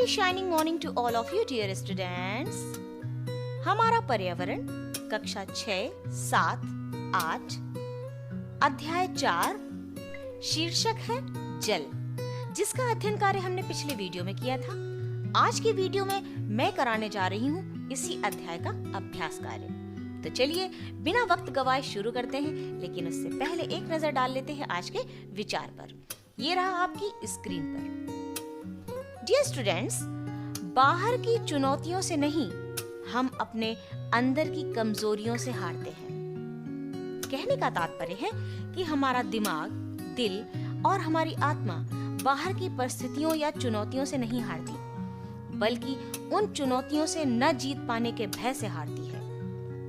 Shining morning to all of you dear students. हमारा पर्यावरण कक्षा 6, 7, 8 अध्याय 4 शीर्षक है जल, जिसका अध्ययन कार्य हमने पिछले वीडियो में किया था। आज की वीडियो में मैं कराने जा रही हूँ इसी अध्याय का अभ्यास कार्य। तो चलिए बिना वक्त गवाए शुरू करते हैं, लेकिन उससे पहले एक नजर डाल लेते हैं आज के विचार पर। ये रहा आपकी स्क्रीन पर। डियर स्टूडेंट्स, बाहर की चुनौतियों से नहीं, हम अपने अंदर की कमजोरियों से हारते हैं। कहने का तात्पर्य है कि हमारा दिमाग, दिल और हमारी आत्मा बाहर की परिस्थितियों या चुनौतियों से नहीं हारती, बल्कि उन चुनौतियों से न जीत पाने के भय से हारती है।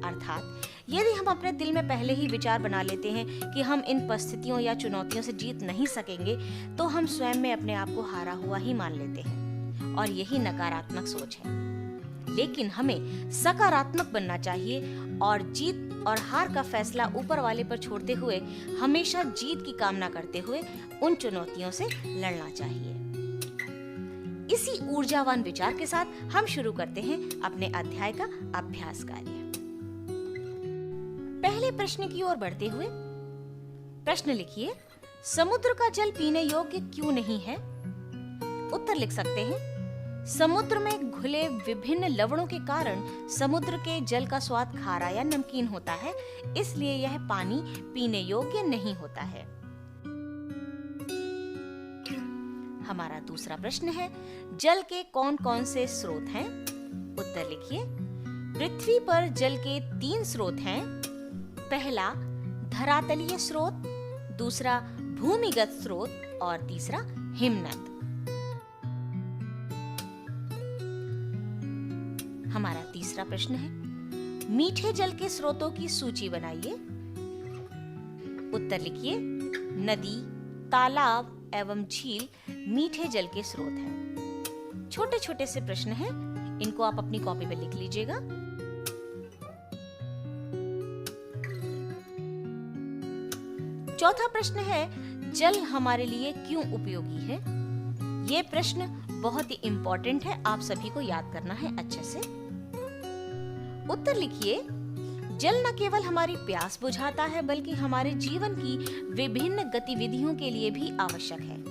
अर्थात यदि हम अपने दिल में पहले ही विचार बना लेते हैं कि हम इन परिस्थितियों या चुनौतियों से जीत नहीं सकेंगे, तो हम स्वयं में अपने आप को हारा हुआ ही मान लेते हैं, और यही नकारात्मक सोच है। लेकिन हमें सकारात्मक बनना चाहिए और जीत और हार का फैसला ऊपर वाले पर छोड़ते हुए हमेशा जीत की कामना करते हुए उन चुनौतियों से लड़ना चाहिए। इसी ऊर्जावान विचार के साथ हम शुरू करते हैं अपने अध्याय का अभ्यास कार्य। पहले प्रश्न की ओर बढ़ते हुए प्रश्न लिखिए, समुद्र का जल पीने योग्य क्यों नहीं है? उत्तर लिख सकते हैं, समुद्र में घुले विभिन्न लवणों के कारण समुद्र के जल का स्वाद खारा या नमकीन होता है, इसलिए यह पानी पीने योग्य नहीं होता है। हमारा दूसरा प्रश्न है, जल के कौन कौन से स्रोत हैं? उत्तर लिखिए, पृथ्वी पर जल के 3 स्रोत हैं। पहला धरातलीय स्रोत, दूसरा भूमिगत स्रोत और तीसरा हिमनद। हमारा तीसरा प्रश्न है, मीठे जल के स्रोतों की सूची बनाइए। उत्तर लिखिए, नदी, तालाब एवं झील मीठे जल के स्रोत हैं। छोटे छोटे से प्रश्न हैं, इनको आप अपनी कॉपी पे लिख लीजिएगा। चौथा प्रश्न है, जल हमारे लिए क्यों उपयोगी है? ये प्रश्न बहुत ही इंपॉर्टेंट है, आप सभी को याद करना है अच्छे से। उत्तर लिखिए, जल न केवल हमारी प्यास बुझाता है, बल्कि हमारे जीवन की विभिन्न गतिविधियों के लिए भी आवश्यक है,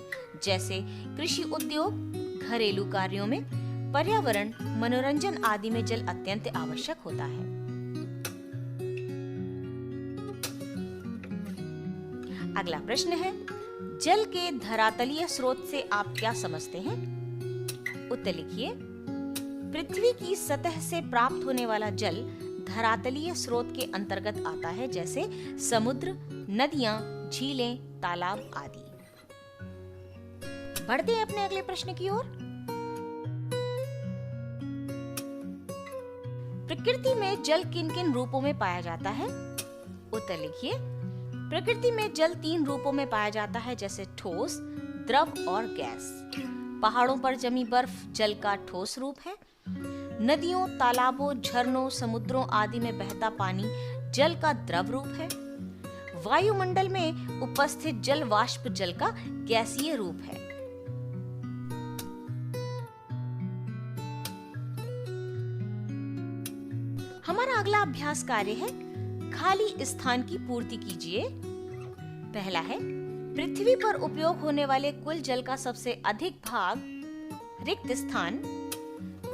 जैसे कृषि उद्योग, घरेलू कार्यों में, पर्यावरण, मनोरंजन आदि में जल अत्यंत आवश्यक होता है। अगला प्रश्न है, जल के धरातलीय स्रोत से आप क्या समझते हैं? उत्तर लिखिए, पृथ्वी की सतह से प्राप्त होने वाला जल धरातलीय स्रोत के अंतर्गत आता है, जैसे समुद्र, नदियां, झीलें, तालाब आदि। बढ़ते हैं अपने अगले प्रश्न की ओर। प्रकृति में जल किन किन रूपों में पाया जाता है? उत्तर लिखिए, प्रकृति में जल 3 रूपों में पाया जाता है, जैसे ठोस, द्रव और गैस। पहाड़ों पर जमी बर्फ जल का ठोस रूप है। नदियों, तालाबों, झरनों, समुद्रों आदि में बहता पानी जल का द्रव रूप है। वायुमंडल में उपस्थित जल वाष्प जल का गैसीय रूप है। हमारा अगला अभ्यास कार्य है, खाली स्थान की पूर्ति कीजिए। पहला है, पृथ्वी पर उपयोग होने वाले कुल जल का सबसे अधिक भाग रिक्त स्थान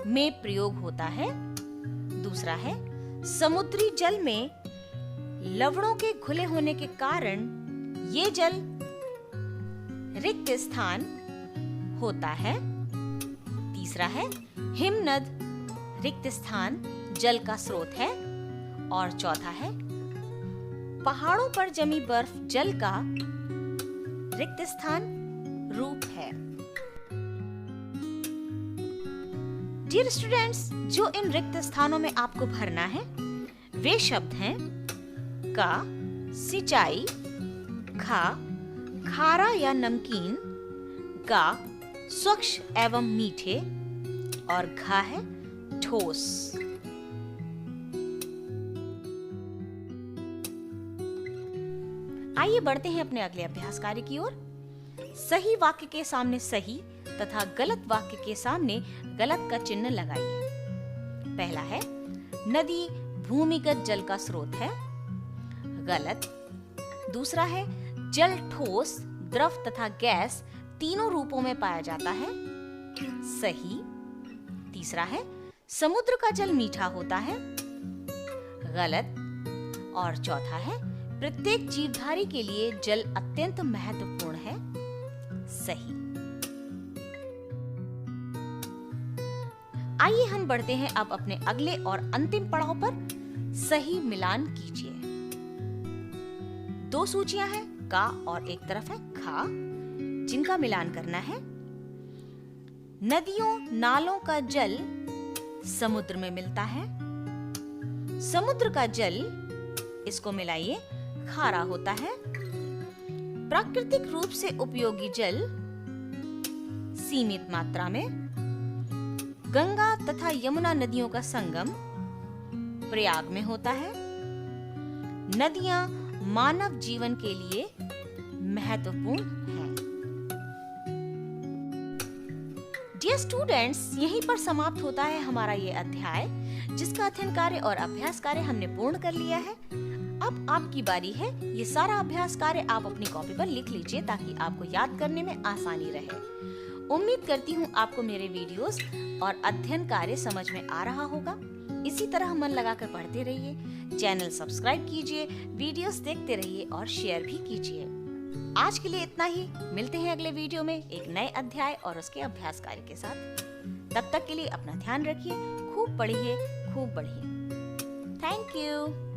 में प्रयोग होता है। दूसरा है, समुद्री जल में लवणों के घुले होने के कारण ये जल रिक्त स्थान होता है। तीसरा है, हिमनद रिक्त स्थान जल का स्रोत है। और चौथा है, पहाड़ों पर जमी बर्फ जल का रिक्त स्थान रूप है। डियर स्टूडेंट्स, जो इन रिक्त स्थानों में आपको भरना है वे शब्द हैं का सिंचाई, खा खारा या नमकीन, गा स्वच्छ एवं मीठे और घा है ठोस। आइए बढ़ते हैं अपने अगले अभ्यास कार्य की ओर। सही वाक्य के सामने सही, तथा गलत वाक्य के सामने गलत का चिन्ह लगाइए। पहला है, नदी भूमिगत जल का स्रोत है। गलत। दूसरा है, जल ठोस, द्रव तथा गैस तीनों रूपों में पाया जाता है। सही। तीसरा है, समुद्र का जल मीठा होता है। गलत। और चौथा है, प्रत्येक जीवधारी के लिए जल अत्यंत महत्वपूर्ण है। सही। आइए हम बढ़ते हैं अब अपने अगले और अंतिम पड़ाव पर। सही मिलान कीजिए। 2 सूचियां हैं, का और एक तरफ है खा, जिनका मिलान करना है। नदियों नालों का जल समुद्र में मिलता है। समुद्र का जल, इसको मिलाइए, खारा होता है। प्राकृतिक रूप से उपयोगी जल सीमित मात्रा में। गंगा तथा यमुना नदियों का संगम प्रयाग में होता है। नदियां मानव जीवन के लिए महत्वपूर्ण हैं। डियर स्टूडेंट्स, यहीं पर समाप्त होता है हमारा ये अध्याय, जिसका अध्ययन कार्य और अभ्यास कार्य हमने पूर्ण कर लिया है। अब आपकी बारी है। ये सारा अभ्यास कार्य आप अपनी कॉपी पर लिख लीजिए ताकि आपको याद करने में आसानी रहे। उम्मीद करती हूँ आपको मेरे वीडियोस और अध्ययन कार्य समझ में आ रहा होगा। इसी तरह मन लगाकर पढ़ते रहिए, चैनल सब्सक्राइब कीजिए, वीडियोस देखते रहिए और शेयर भी कीजिए। आज के लिए इतना ही। मिलते हैं अगले वीडियो में एक नए अध्याय और उसके अभ्यास कार्य के साथ। तब तक के लिए अपना ध्यान रखिए, खूब पढ़िए, खूब बढ़िए। Thank you.